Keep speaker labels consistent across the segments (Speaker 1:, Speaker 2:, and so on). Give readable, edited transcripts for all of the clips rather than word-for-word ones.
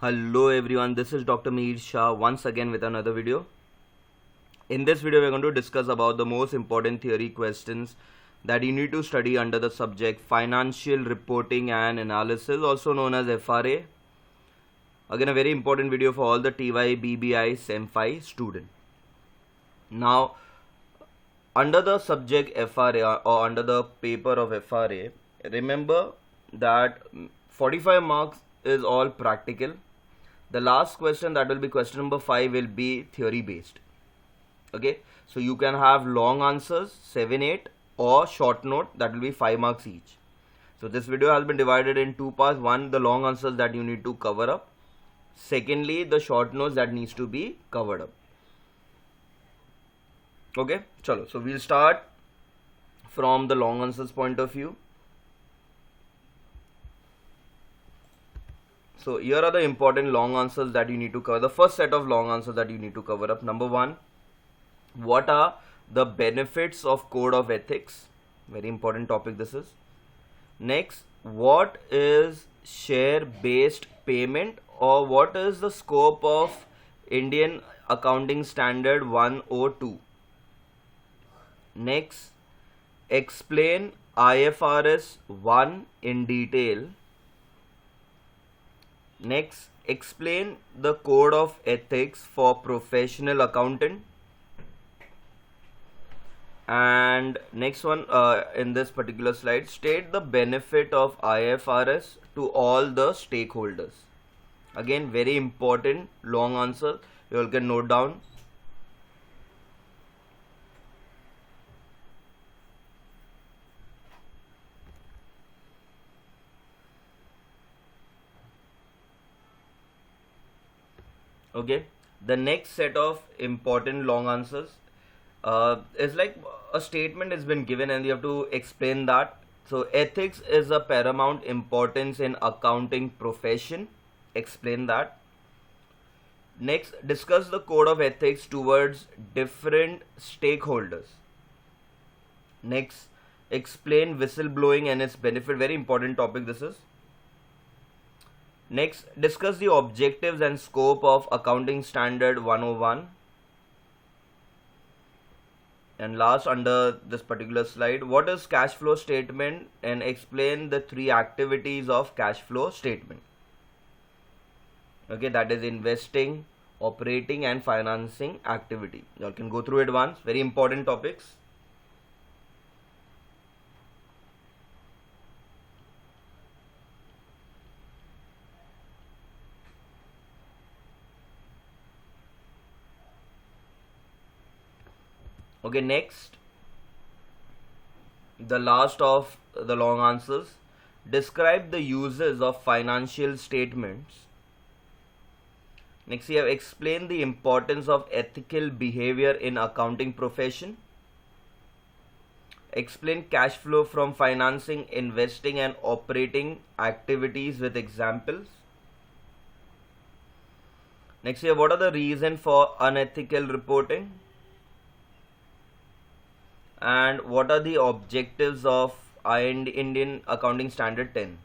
Speaker 1: Hello everyone, this is Dr. Mihir Shah once again with another video. In this video, we're going to discuss about the most important theory questions that you need to study under the subject Financial Reporting and Analysis, also known as FRA. Again, a very important video for all the TYBBI Sem V student. Now, under the subject FRA or under the paper of FRA, remember that 45 marks is all practical. The last question, that will be question number 5, will be theory based. Okay, so you can have long answers 7, 8 or short note, that will be 5 marks each. So this video has been divided in two parts. One, the long answers that you need to cover up. Secondly, the short notes that needs to be covered up. Okay, chalo. So we'll start from the long answers point of view. So here are the important long answers that you need to cover. The first set of long answers that you need to cover up. Number 1, what are the benefits of code of ethics? Very important topic this is. Next, what is share based payment, or what is the scope of Indian Accounting Standard 102? Next, explain IFRS 1 in detail. Next, explain the code of ethics for professional accountant. And next one, in this particular slide, state the benefit of IFRS to all the stakeholders. Again, very important long answer, you all can note down. Okay, the next set of important long answers is like a statement has been given and you have to explain that. So ethics is a paramount importance in accounting profession. Explain that. Next, discuss the code of ethics towards different stakeholders. Next, explain whistleblowing and its benefit. Very important topic this is. Next, discuss the objectives and scope of Accounting Standard 101. And last, under this particular slide, what is cash flow statement, and explain the 3 activities of cash flow statement. Okay, that is investing, operating and financing activity. You all can go through it once. Very important topics. Okay, next, the last of the long answers, describe the uses of financial statements. Next, we have explained the importance of ethical behavior in accounting profession. Explain cash flow from financing, investing and operating activities with examples. Next, here, what are the reasons for unethical reporting? And what are the objectives of Indian Accounting Standard 10?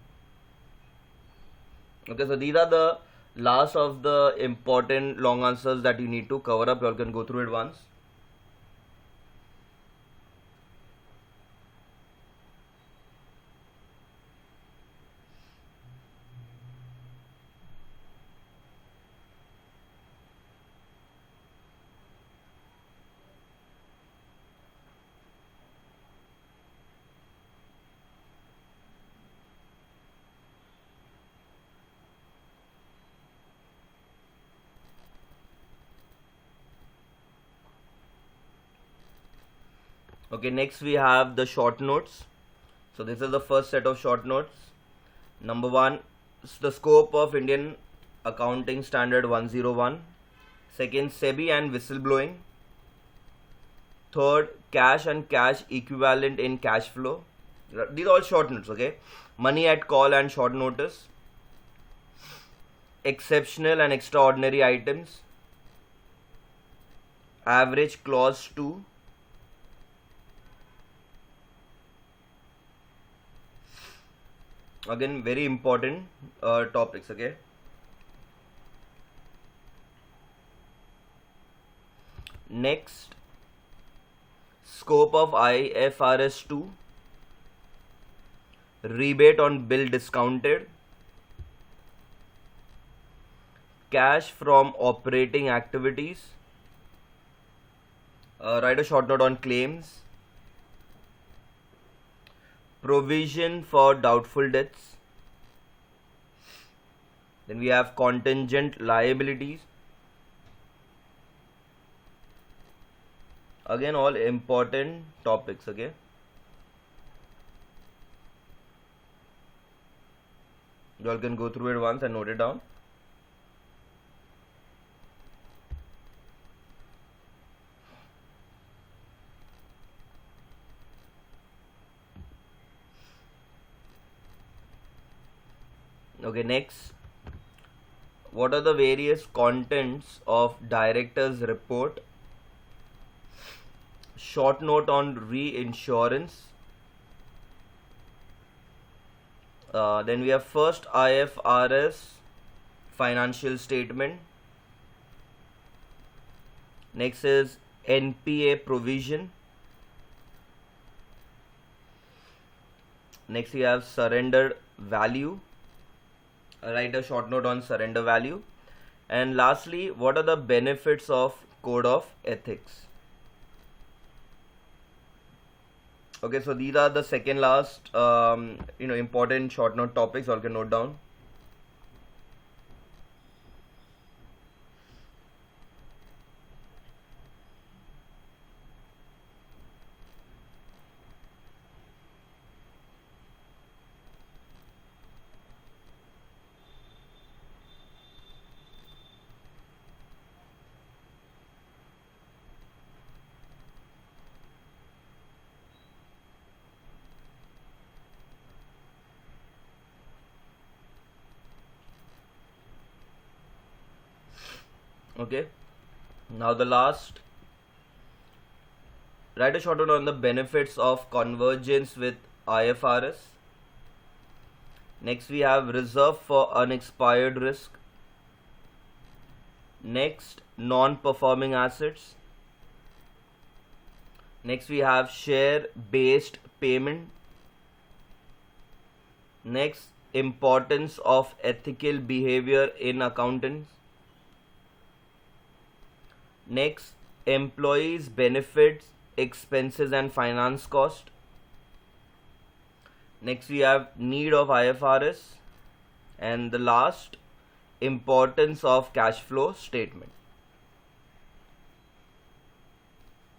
Speaker 1: Okay, so these are the last of the important long answers that you need to cover up. You all can go through it once. Okay, next we have the short notes. So this is the first set of short notes. Number 1, the scope of Indian Accounting Standard 101. Second, SEBI and whistleblowing. Third, cash and cash equivalent in cash flow. These are all short notes, okay? Money at call and short notice. Exceptional and extraordinary items. Average clause 2. Again, very important topics, okay? Next, scope of IFRS 2, rebate on bill discounted, cash from operating activities, write a short note on claims, provision for doubtful debts. Then we have contingent liabilities. Again, all important topics, okay? You all can go through it once and note it down. Okay, next, what are the various contents of director's report? Short note on reinsurance. Then we have first IFRS financial statement. Next is NPA provision. Next we have surrender value. Write a short note on surrender value. And lastly, what are the benefits of code of ethics? Okay, so these are the second last important short note topics. All can note down. Okay, now the last, write a short note on the benefits of convergence with IFRS. Next we have reserve for unexpired risk. Next, non-performing assets. Next we have share based payment. Next, importance of ethical behavior in accountants. Next, employees benefits, expenses and finance cost. Next we have need of IFRS, and the last, importance of cash flow statement.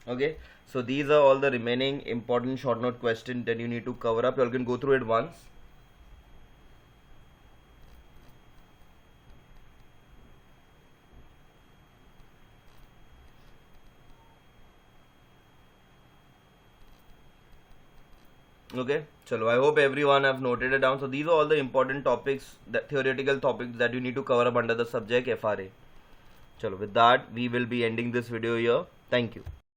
Speaker 1: Okay, so these are all the remaining important short note questions that you need to cover up. You all can go through it once. Okay, chalo, I hope everyone have noted it down. So these are all the important topics, that theoretical topics that you need to cover up under the subject FRA. Chalo, with that we will be ending this video here. Thank you.